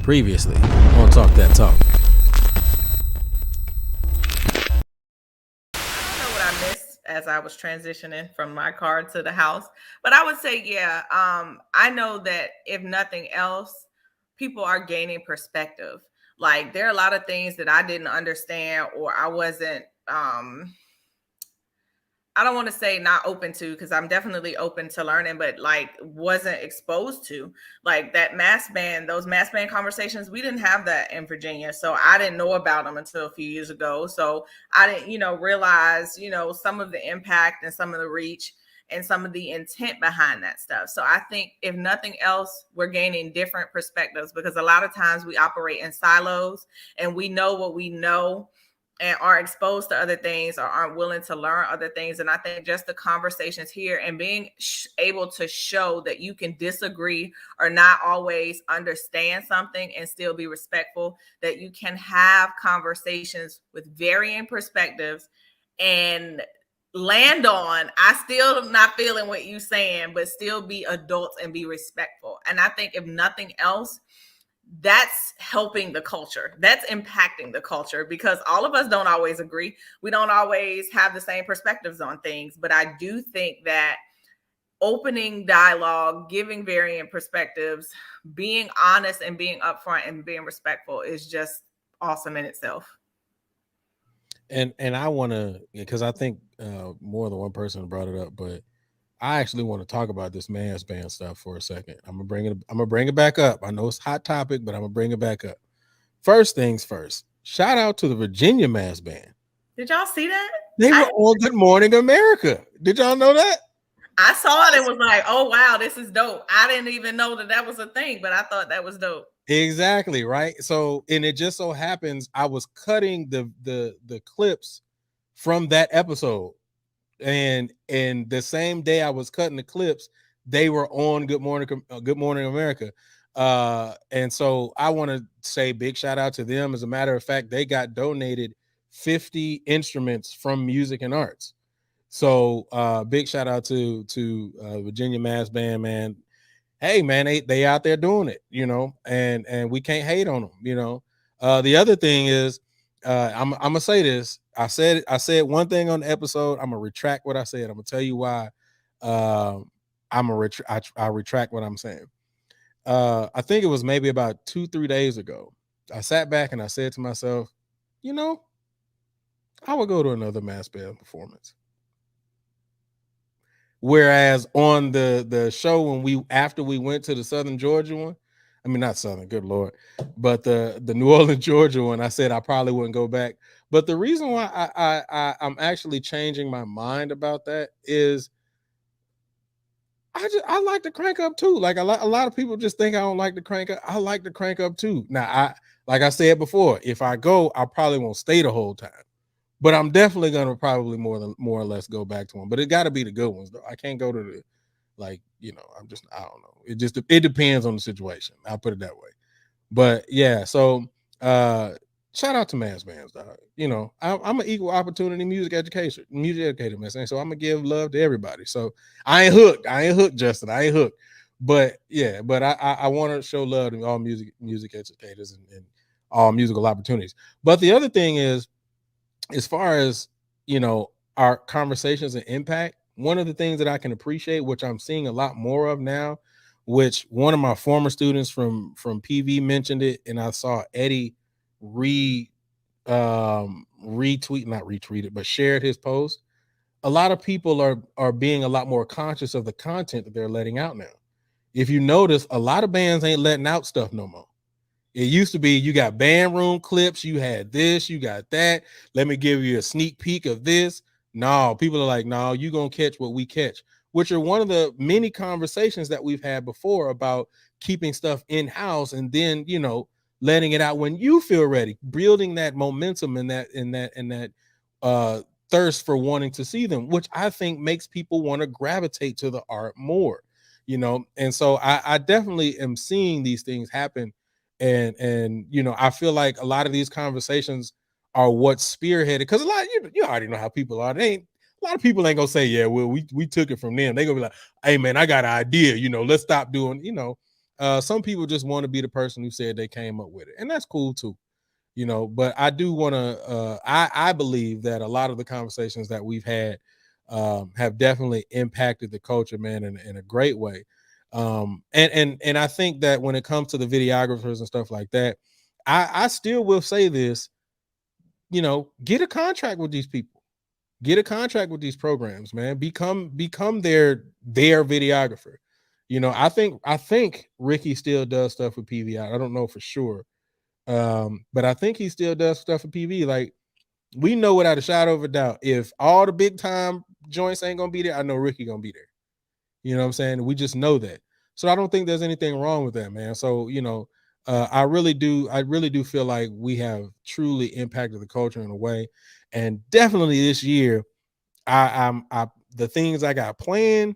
Previously on Talk That Talk. I don't know what I missed as I was transitioning from my car to the house, but I would say, yeah, I know that if nothing else, people are gaining perspective. Like there are a lot of things that I didn't understand or I wasn't I don't want to say not open to because I'm definitely open to learning, but like wasn't exposed to like that mass band, those mass band conversations. We didn't have that in Virginia. So I didn't know about them until a few years ago. So I didn't, realize, some of the impact and some of the reach and some of the intent behind that stuff. So I think if nothing else, we're gaining different perspectives because a lot of times we operate in silos and we know what we know and are exposed to other things or aren't willing to learn other things. And I think just the conversations here and being able to show that you can disagree or not always understand something and still be respectful, that you can have conversations with varying perspectives and land on, I still not feeling what you saying, but still be adults and be respectful. And I think if nothing else, that's helping the culture. That's impacting the culture because all of us don't always agree. We don't always have the same perspectives on things. But I do think that opening dialogue, giving varying perspectives, being honest and being upfront and being respectful is just awesome in itself. And I want to, because I think more than one person brought it up, but I actually want to talk about this mass band stuff for a second. I'm gonna bring it back up. I know it's a hot topic, but I'm gonna bring it back up. First things first. Shout out to the Virginia mass band. Did y'all see that? They were on Good Morning America. Did y'all know that? I saw it and was like, oh wow, this is dope. I didn't even know that was a thing, but I thought that was dope. Exactly, right? So, and it just so happens I was cutting the clips from that episode. And the same day I was cutting the clips, they were on Good Morning America. And so I want to say big shout out to them. As a matter of fact, they got donated 50 instruments from Music and Arts. So big shout out to Virginia Mass Band, man. Hey man, they out there doing it, and we can't hate on them, the other thing is I'm gonna say this. I said one thing on the episode. I'm gonna retract what I said. I'm gonna tell you why. I retract what I'm saying. I think it was maybe about 2-3 days ago. I sat back and I said to myself, I would go to another mass band performance. Whereas on the show when after we went to the Southern Georgia one, I mean not Southern, good Lord, but the New Orleans Georgia one, I said I probably wouldn't go back. But the reason why I'm actually changing my mind about that is I like to crank up too. Like a lot of people just think I don't like to crank up. I like to crank up too. Now like I said before, if I go, I probably won't stay the whole time. But I'm definitely gonna probably more or less go back to them. But it got to be the good ones though. I can't go to the I don't know. It depends on the situation. I'll put it that way. But yeah, so shout out to mass bands, dog. I'm an equal opportunity music educator, man. So I'm gonna give love to everybody. So I ain't hooked, Justin. I ain't hooked. But yeah, but I want to show love to all music educators and all musical opportunities. But the other thing is, as far as our conversations and impact, one of the things that I can appreciate, which I'm seeing a lot more of now, which one of my former students from PV mentioned it, and I saw Eddie shared his post. A lot of people are being a lot more conscious of the content that they're letting out now. If you notice, a lot of bands ain't letting out stuff no more. It used to be you got band room clips, you had this, you got that. Let me give you a sneak peek of this. No, people are like, no, you're going to catch what we catch, which are one of the many conversations that we've had before about keeping stuff in-house and then, letting it out when you feel ready, building that momentum and that thirst for wanting to see them, which I think makes people want to gravitate to the art more, And so I definitely am seeing these things happen. And I feel like a lot of these conversations are what's spearheaded, because a lot you already know how people are. A lot of people ain't gonna say, yeah, well, we took it from them. They gonna be like, hey man, I got an idea, let's stop doing, Some people just want to be the person who said they came up with it, and that's cool too. But I do want to. I believe that a lot of the conversations that we've had have definitely impacted the culture, man, in a great way. And I think that when it comes to the videographers and stuff like that, I still will say this. Get a contract with these people. Get a contract with these programs, man. Become their videographer. I think Ricky still does stuff with PVI. I don't know for sure. But I think he still does stuff with PV. Like, we know without a shadow of a doubt, if all the big time joints ain't gonna be there, I know Ricky gonna be there. You know what I'm saying? We just know that. So I don't think there's anything wrong with that, man. So I really do feel like we have truly impacted the culture in a way. And definitely this year, I the things I got planned,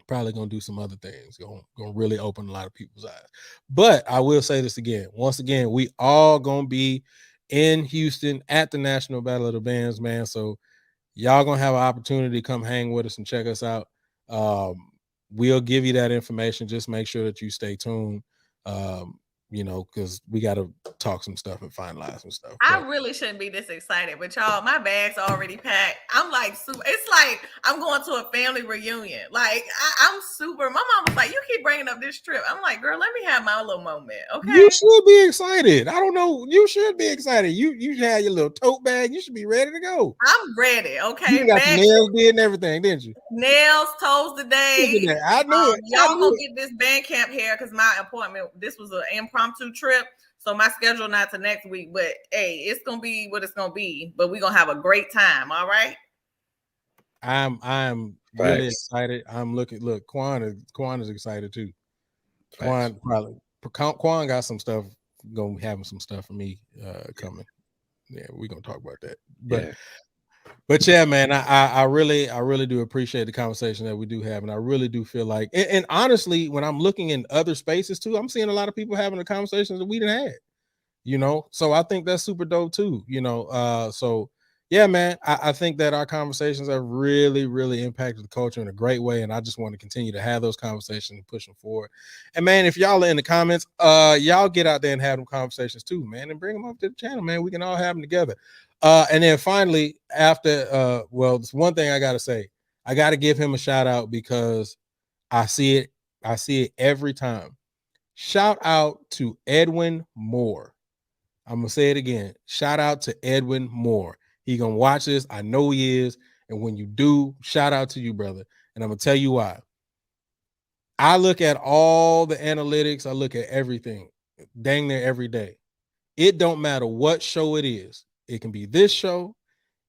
probably gonna do some other things. Gonna really open a lot of people's eyes. But I will say this again. Once again, we all gonna be in Houston at the National Battle of the Bands, man. So y'all gonna have an opportunity to come hang with us and check us out. We'll give you that information. Just make sure that you stay tuned. Because we got to talk some stuff and finalize some stuff. I really shouldn't be this excited, but y'all, my bag's already packed. I'm like, super. It's like I'm going to a family reunion. Like I'm super. My mom was like, "You keep bringing up this trip." I'm like, "Girl, let me have my little moment." Okay. You should be excited. I don't know. You should be excited. You should have your little tote bag. You should be ready to go. I'm ready. Okay. You got the nails did and everything, didn't you? Nails, toes today. I knew it. Y'all gonna get this band camp here because my appointment. This was an impromptu trip. So my schedule not to next week, but hey, it's gonna be what it's gonna be. But we're gonna have a great time. All right. I'm really excited. I'm looking. Look, Quan is excited too. Quan got some stuff. Gonna have some stuff for me coming. Yeah, we're gonna talk about that. But yeah, man, I really do appreciate the conversation that we do have, and I really do feel like, and honestly, when I'm looking in other spaces too, I'm seeing a lot of people having the conversations that we didn't have. So I think that's super dope too. So yeah, man, I think that our conversations have really, really impacted the culture in a great way, and I just want to continue to have those conversations and push them forward. And man, if y'all are in the comments, y'all get out there and have them conversations too, man, and bring them up to the channel, man. We can all have them together. And then finally, after there's one thing I gotta say. I gotta give him a shout out because I see it every time. Shout out to Edwin Moore. I'm gonna say it again. Shout out to Edwin Moore. He gonna watch this. I know he is. And when you do, shout out to you, brother. And I'm gonna tell you why. I look at all the analytics. I look at everything, dang near every day. It don't matter what show it is. It can be this show.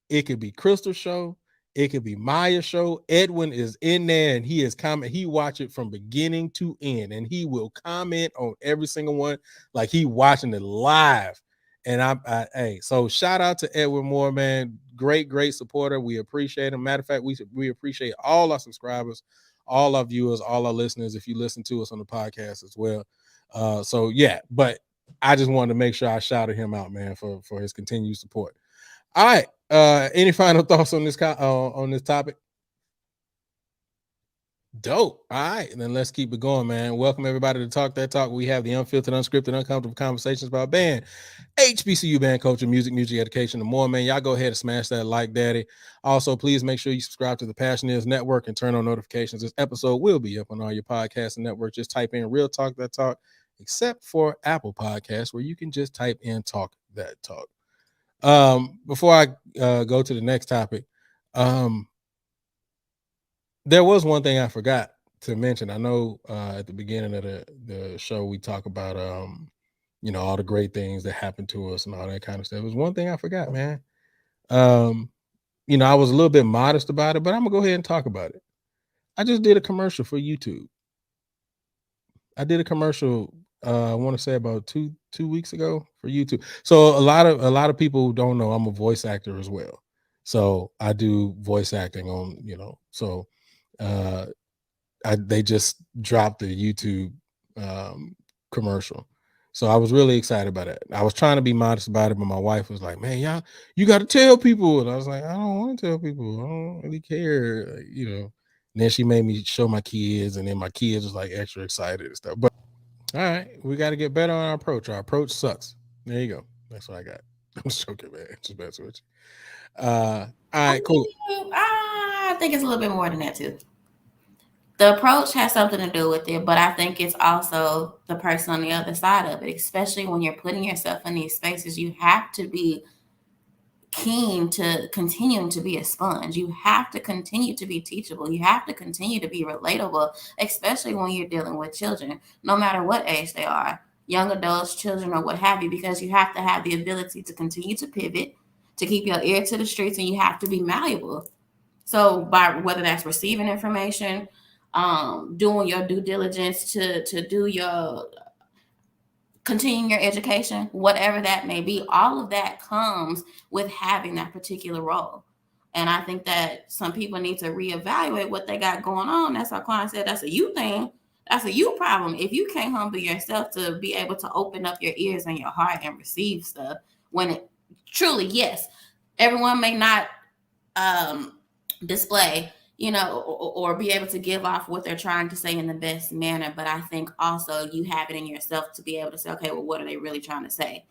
It could be Crystal show. It could be Maya show. Edwin is in there and he is comment. He watch it from beginning to end, and he will comment on every single one like he watching it live. And hey, so shout out to Edwin Moore, man. Great supporter. We appreciate him. Matter of fact, we appreciate all our subscribers, all our viewers, all our listeners. If you listen to us on the podcast as well. So yeah, but I just wanted to make sure I shouted him out, man, for his continued support. All right. Any final thoughts on this topic? Dope. All right, and then let's keep it going, man. Welcome everybody to Talk That Talk. We have the unfiltered, unscripted, uncomfortable conversations about band, HBCU band culture, music education, and more, man. Y'all go ahead and smash that like, daddy. Also, please make sure you subscribe to the Passioneers Network and turn on notifications. This episode will be up on all your podcasts and network. Just type in Real Talk That Talk, except for Apple Podcasts, where you can just type in Talk That Talk. Before I go to the next topic, there was one thing I forgot to mention. I know at the beginning of the show we talk about all the great things that happened to us and all that kind of stuff. It was one thing I forgot, man. I was a little bit modest about it, but I'm gonna go ahead and talk about it. I just did a commercial for YouTube. I did a commercial I want to say about two weeks ago for YouTube. So a lot of people who don't know, I'm a voice actor as well. So I do voice acting on, so they just dropped the YouTube commercial. So I was really excited about it. I was trying to be modest about it, but my wife was like, "Man, you got to tell people." And I was like, "I don't want to tell people. I don't really care." And then she made me show my kids, and then my kids was like extra excited and stuff. But all right, we got to get better on our approach. Our approach sucks. There you go. That's what I got. I'm just joking, man. Just messing with you. All I right, cool. mean, I think it's a little bit more than that too. The approach has something to do with it, but I think it's also the person on the other side of it, especially when you're putting yourself in these spaces. You have to be keen to continuing to be a sponge. You have to continue to be teachable. You have to continue to be relatable, especially when you're dealing with children, no matter what age they are, young adults, children, or what have you, because you have to have the ability to continue to pivot, to keep your ear to the streets, and you have to be malleable. So by whether that's receiving information, doing your due diligence to do your continuing your education, whatever that may be, all of that comes with having that particular role. And I think that some people need to reevaluate what they got going on. That's our client said that's a you thing. That's a you problem. If you can't humble yourself to be able to open up your ears and your heart and receive stuff, when it truly, yes, everyone may not um, display, or be able to give off what they're trying to say in the best manner. But I think also you have it in yourself to be able to say, okay, well, what are they really trying to say?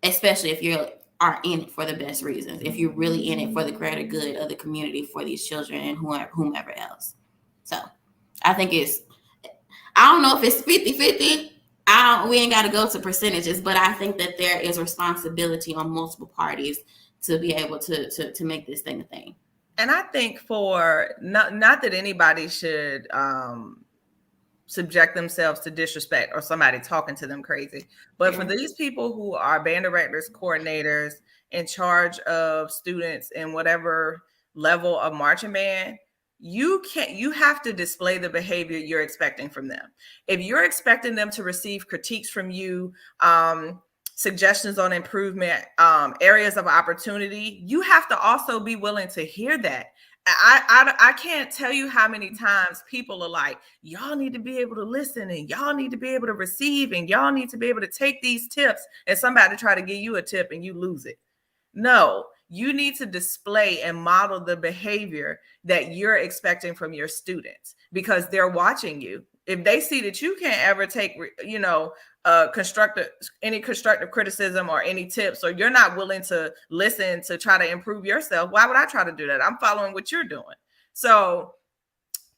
Especially if you are in it for the best reasons, if you're really in it for the greater good of the community, for these children and whomever else. So I think I don't know if it's 50-50. We ain't got to go to percentages, but I think that there is responsibility on multiple parties to be able to make this thing a thing. And I think for not that anybody should subject themselves to disrespect or somebody talking to them crazy, but for these people who are band directors, coordinators, in charge of students in whatever level of marching band, you have to display the behavior you're expecting from them. If you're expecting them to receive critiques from you, suggestions on improvement, areas of opportunity, you have to also be willing to hear that. I can't tell you how many times people are like, y'all need to be able to listen, and y'all need to be able to receive, and y'all need to be able to take these tips, and somebody try to give you a tip and you lose it. No, you need to display and model the behavior that you're expecting from your students, because they're watching you. If they see that you can't ever take, any constructive criticism or any tips, or you're not willing to listen to try to improve yourself, why would I try to do that? I'm following what you're doing. So,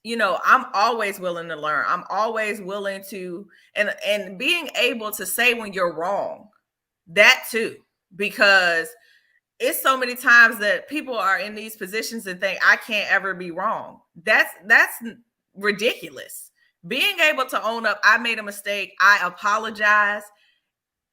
I'm always willing to learn. I'm always willing to, and being able to say when you're wrong, that too, because it's so many times that people are in these positions and think I can't ever be wrong. That's ridiculous. Being able to own up, I made a mistake, I apologize,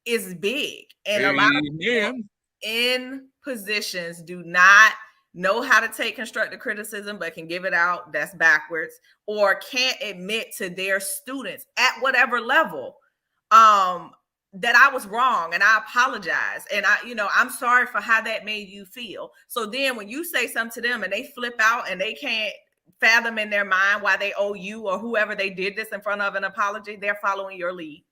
is big. And a lot of people in positions do not know how to take constructive criticism, but can give it out. That's backwards. Or can't admit to their students at whatever level, that I was wrong and I apologize. And I'm sorry for how that made you feel. So then when you say something to them and they flip out and they can't fathom in their mind why they owe you or whoever they did this in front of an apology, they're following your lead.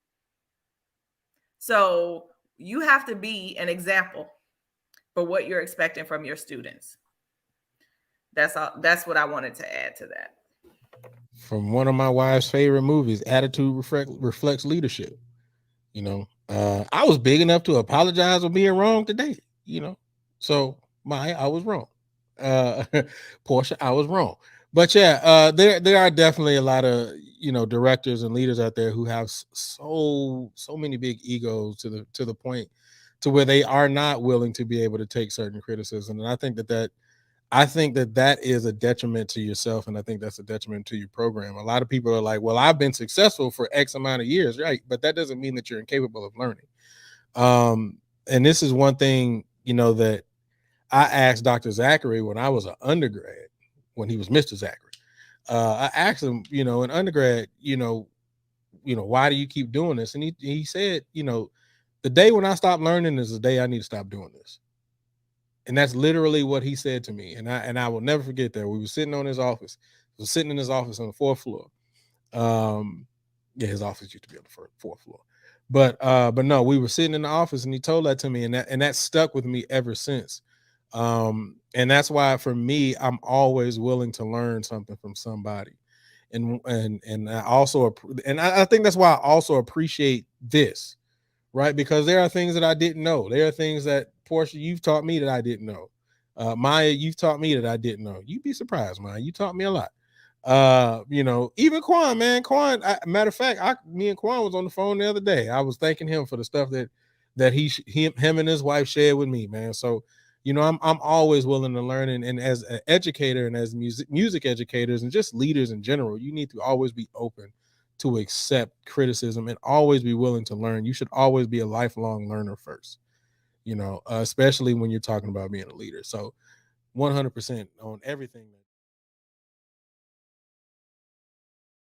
So you have to be an example for what you're expecting from your students. That's all. That's what I wanted to add to that. From one of my wife's favorite movies, attitude reflects leadership. I was big enough to apologize for being wrong today. So I was wrong. Portia, I was wrong. But yeah, there are definitely a lot of directors and leaders out there who have so many big egos to the point to where they are not willing to be able to take certain criticism. And I think that is a detriment to yourself, and I think that's a detriment to your program. A lot of people are like, well, I've been successful for X amount of years, right? But that doesn't mean that you're incapable of learning. And this is one thing, that I asked Dr. Zachary when I was an undergrad, when he was Mr. Zachary. I asked him, in undergrad, why do you keep doing this? And he said, the day when I stop learning is the day I need to stop doing this. And that's literally what he said to me. And I will never forget that. We were sitting in his office on the fourth floor. His office used to be on the fourth floor. But no, we were sitting in the office and he told that to me, and that stuck with me ever since. And that's why for me, I'm always willing to learn something from somebody. And I also, and I think that's why I also appreciate this, right? Because there are things that I didn't know. There are things that Portia, you've taught me that I didn't know. Maya, you've taught me that I didn't know. You'd be surprised, Maya. You taught me a lot. Even Quan, man. Quan, matter of fact, me and Quan was on the phone the other day. I was thanking him for the stuff that him and his wife shared with me, man. So, I'm always willing to learn, and as an educator and as music educators and just leaders in general, you need to always be open to accept criticism and always be willing to learn. You should always be a lifelong learner first, especially when you're talking about being a leader. So 100% on everything.